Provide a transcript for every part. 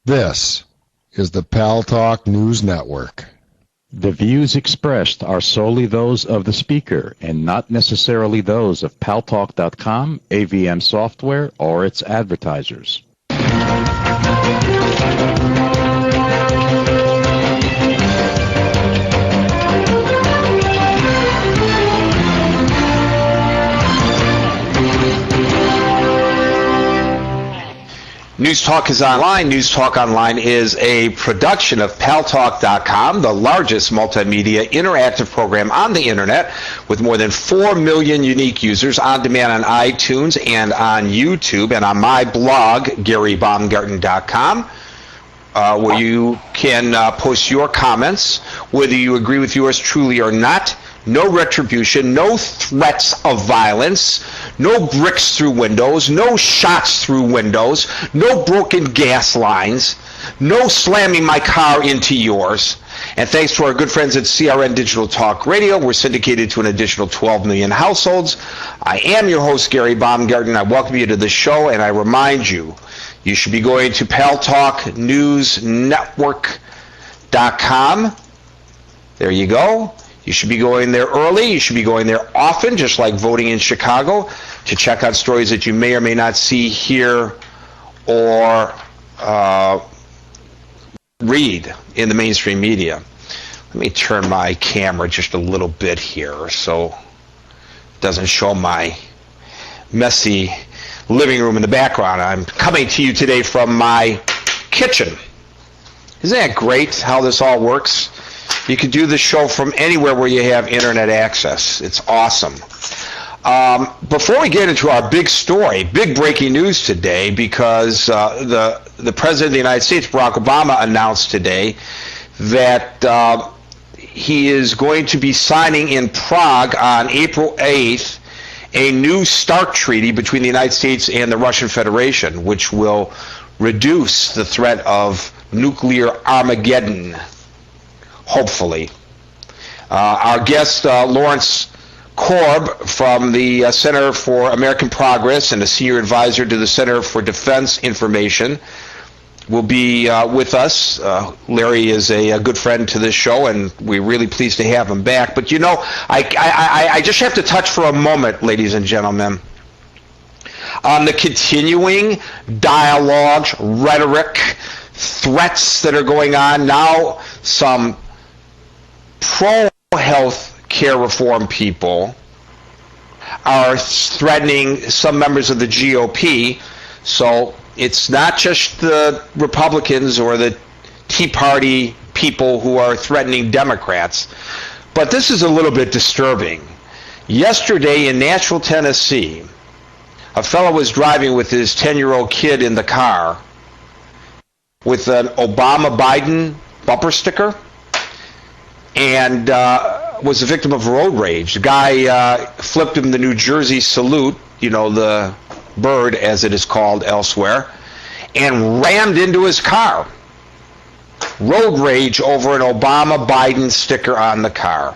This is the Pal Talk News Network. The views expressed are solely those of the speaker and not necessarily those of paltalk.com, AVM Software, or its advertisers. News Talk is online. News Talk Online is a production of paltalk.com, the largest multimedia interactive program on the internet with more than 4 million unique users on demand on iTunes and on YouTube and on my blog, GaryBaumgarten.com, where you can post your comments, whether you agree with yours truly or not. No retribution, no threats of violence, no bricks through windows, no shots through windows, no broken gas lines, no slamming my car into yours. And thanks to our good friends at CRN Digital Talk Radio, we're syndicated to an additional 12 million households. I am your host, Gary Baumgarten. I welcome you to the show, and I remind you, you should be going to paltalknewsnetwork.com. There you go. You should be going there early. You should be going there often, just like voting in Chicago, to check out stories that you may or may not see, hear, or read in the mainstream media. Let me turn my camera just a little bit here so it doesn't show my messy living room in the background. I'm coming to you today from my kitchen. Isn't that great how this all works? You can do the show from anywhere where you have internet access. It's awesome. Before we get into our big story, big breaking news today, because the President of the United States, Barack Obama, announced today that he is going to be signing in Prague on April 8th a new START treaty between the United States and the Russian Federation, which will reduce the threat of nuclear Armageddon. Hopefully. Our guest, Lawrence Korb from the Center for American Progress and a senior advisor to the Center for Defense Information, will be with us. Larry is a good friend to this show, and we're really pleased to have him back. But, you know, I just have to touch for a moment, ladies and gentlemen, on the continuing dialogues, rhetoric, threats that are going on now. Some pro-health care reform people are threatening some members of the GOP. So it's not just the Republicans or the Tea Party people who are threatening Democrats, but this is a little bit disturbing. Yesterday in Nashville, Tennessee, a fellow was driving with his 10-year-old kid in the car with an Obama-Biden bumper sticker, and was the victim of road rage. The guy flipped him the New Jersey salute, you know, the bird as it is called elsewhere, and rammed into his car. Road rage over an Obama-Biden sticker on the car.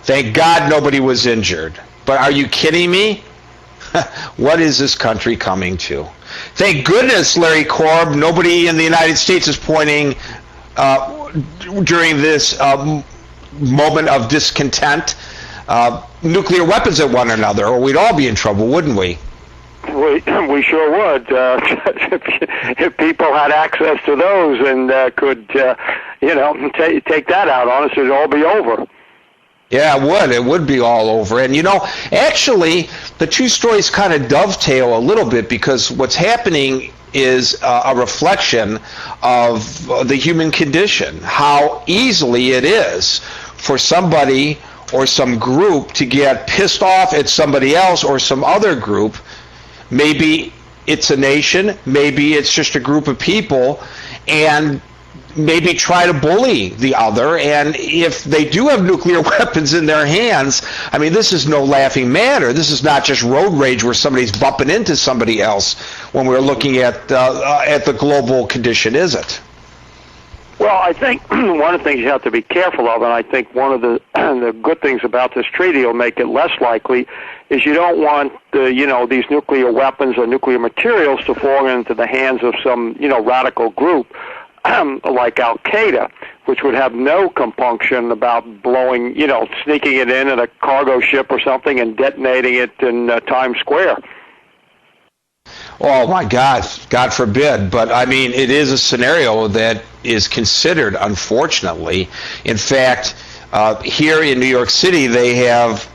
Thank God nobody was injured. But are you kidding me? What is this country coming to? Thank goodness, Larry Korb, nobody in the United States is pointing during this moment of discontent nuclear weapons at one another, or we'd all be in trouble, wouldn't we? We sure would. If people had access to those and could, take that out on us, it'd all be over. Yeah, it would. It would be all over. And, you know, actually, the two stories kind of dovetail a little bit, because what's happening is a reflection of the human condition, how easily it is for somebody or some group to get pissed off at somebody else or some other group. Maybe it's a nation, maybe it's just a group of people, and maybe try to bully the other. And if they do have nuclear weapons in their hands, I mean, this is no laughing matter. This is not just road rage where somebody's bumping into somebody else when we're looking at the global condition, is it? Well, I think one of the things you have to be careful of, and I think one of the the good things about this treaty will make it less likely, is you don't want these nuclear weapons or nuclear materials to fall into the hands of some radical group like Al Qaeda, which would have no compunction about blowing, sneaking it in a cargo ship or something and detonating it in Times Square. Oh my God, God forbid. But I mean, it is a scenario that is considered, unfortunately. In fact, here in New York City, they have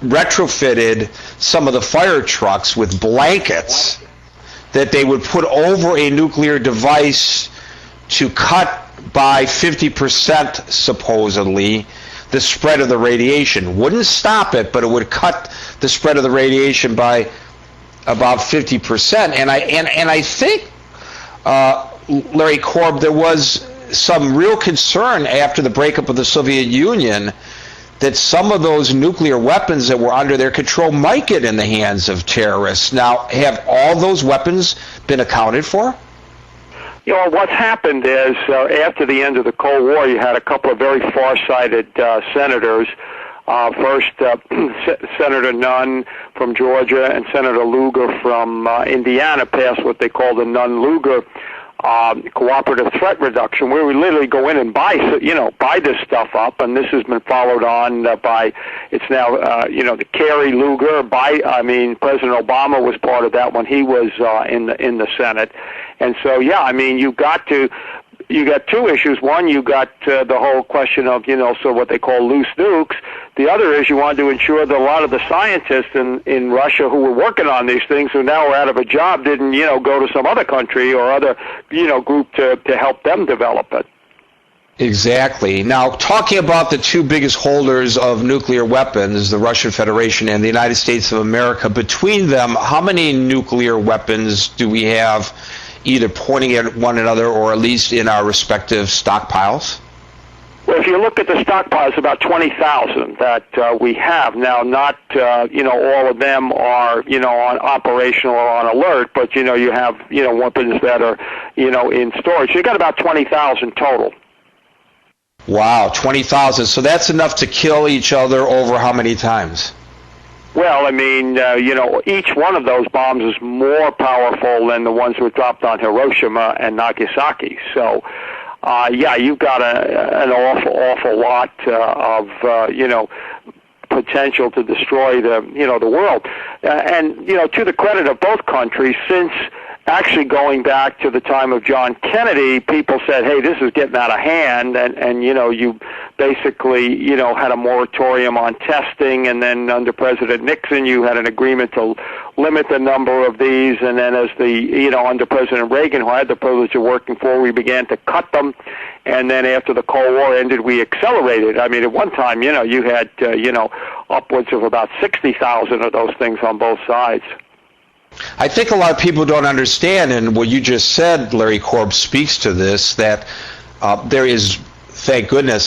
retrofitted some of the fire trucks with blankets that they would put over a nuclear device to cut by 50%, supposedly, the spread of the radiation. Wouldn't stop it, but it would cut the spread of the radiation by about 50%. And I think, Larry Korb, there was some real concern after the breakup of the Soviet Union that some of those nuclear weapons that were under their control might get in the hands of terrorists. Now, have all those weapons been accounted for? What's happened is after the end of the Cold War, you had a couple of very far-sighted senators. First, Senator Nunn from Georgia and Senator Lugar from Indiana passed what they call the Nunn-Lugar cooperative threat reduction, where we literally go in and buy this stuff up, and this has been followed on by, it's now, the Kerry Lugar. President Obama was part of that when he was in the Senate, and so you got two issues. One, you got the whole question of what they call loose nukes. The other is you wanted to ensure that a lot of the scientists in Russia who were working on these things, who now are out of a job, didn't go to some other country or other group to help them develop it. Exactly. Now, talking about the two biggest holders of nuclear weapons, the Russian Federation and the United States of America, between them, how many nuclear weapons do we have either pointing at one another or at least in our respective stockpiles? Well, if you look at the stockpiles, about 20,000 that we have now. Not all of them are on operational or on alert, but you have weapons that are in storage. So you got about 20,000 total. Wow, 20,000. So that's enough to kill each other over how many times? Well, each one of those bombs is more powerful than the ones that were dropped on Hiroshima and Nagasaki. So, you've got an awful lot of potential to destroy the world. And to the credit of both countries, since actually going back to the time of John Kennedy, people said, hey, this is getting out of hand, and you basically, had a moratorium on testing, and then under President Nixon, you had an agreement to limit the number of these, and then as under President Reagan, who I had the privilege of working for, we began to cut them, and then after the Cold War ended, we accelerated. At one time, you had, upwards of about 60,000 of those things on both sides. I think a lot of people don't understand, and what you just said, Larry Korb, speaks to this, that there is, thank goodness,